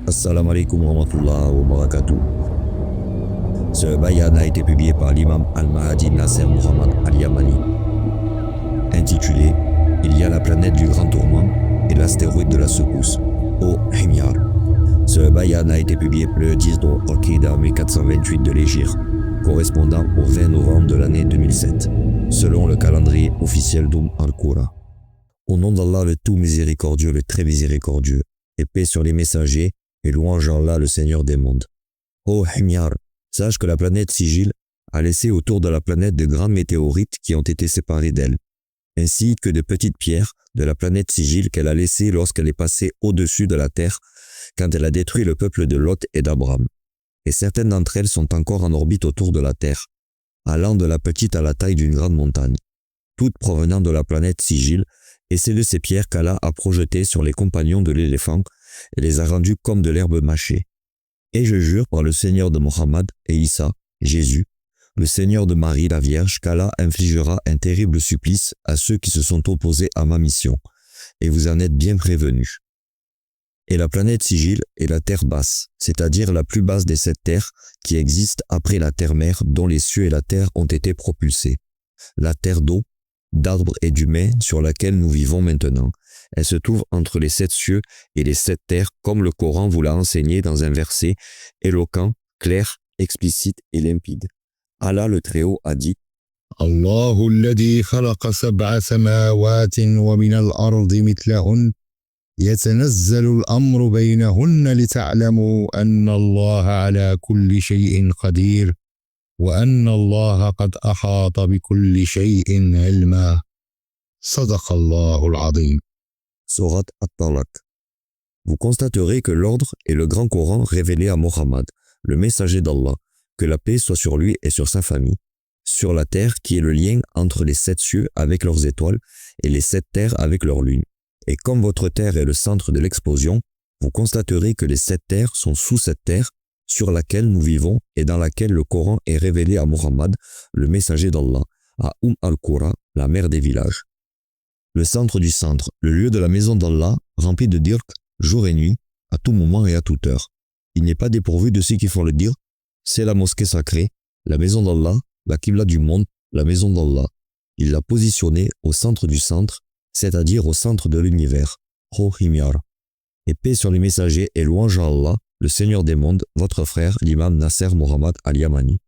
Assalamu alaikum wa rahmatullah wa barakatuh. Ce bayan a été publié par l'imam Al-Mahdi Nasser Muhammad Al-Yamani, intitulé Il y a la planète du grand tourment et l'astéroïde de la secousse, au Himyar. Ce bayan a été publié le 10 Al-Qaïda 1428 de l'Égypte, correspondant au 20 novembre de l'année 2007, selon le calendrier officiel Al-Qura. Au nom d'Allah le tout miséricordieux, le très miséricordieux, et paix sur les messagers, et louange Allah le Seigneur des mondes. Ô Himyar, sache que la planète Sigil a laissé autour de la planète de grands météorites qui ont été séparés d'elle, ainsi que de petites pierres de la planète Sigil qu'elle a laissées lorsqu'elle est passée au-dessus de la terre quand elle a détruit le peuple de Lot et d'Abraham. Et certaines d'entre elles sont encore en orbite autour de la terre, allant de la petite à la taille d'une grande montagne, toutes provenant de la planète Sigil, et c'est de ces pierres qu'Allah a projetées sur les compagnons de l'éléphant et les a rendues comme de l'herbe mâchée. Et je jure par le Seigneur de Mohammed et Issa, Jésus, le Seigneur de Marie la Vierge, qu'Allah infligera un terrible supplice à ceux qui se sont opposés à ma mission, et vous en êtes bien prévenus. Et la planète Sigil est la terre basse, c'est-à-dire la plus basse des 7 terres qui existent après la terre-mère dont les cieux et la terre ont été propulsés. La terre d'eau, d'arbres et d'humains sur laquelle nous vivons maintenant. Elle se trouve entre les 7 cieux et les 7 terres comme le Coran vous l'a enseigné dans un verset éloquent, clair, explicite et limpide. Allah le Très-Haut a dit الله الذي خلق 7 سماوات ومن الأرض مثلهن يتنزل الأمر بينهن لتعلموا أن الله على كل شيء قدير وأن الله قد أحاط بكل شيء علما صدق الله العظيم. Sourate At-Talaq. Vous constaterez que l'ordre est le grand Coran révélé à Mohammed, le messager d'Allah, que la paix soit sur lui et sur sa famille, sur la terre qui est le lien entre les 7 cieux avec leurs étoiles et les 7 terres avec leurs lunes. Et comme votre terre est le centre de l'explosion, vous constaterez que les 7 terres sont sous cette terre sur laquelle nous vivons et dans laquelle le Coran est révélé à Mohammed, le messager d'Allah, à Al-Qura, la mère des villages. Le centre du centre, le lieu de la maison d'Allah, rempli de dirk, jour et nuit, à tout moment et à toute heure. Il n'est pas dépourvu de ceux qui font le dire, c'est la mosquée sacrée, la maison d'Allah, la Qibla du monde, la maison d'Allah. Il l'a positionnée au centre du centre, c'est-à-dire au centre de l'univers. Ho Himyar. Et paix sur les messagers et louange à Allah, le Seigneur des mondes, votre frère, l'imam Nasser Muhammad Al-Yamani.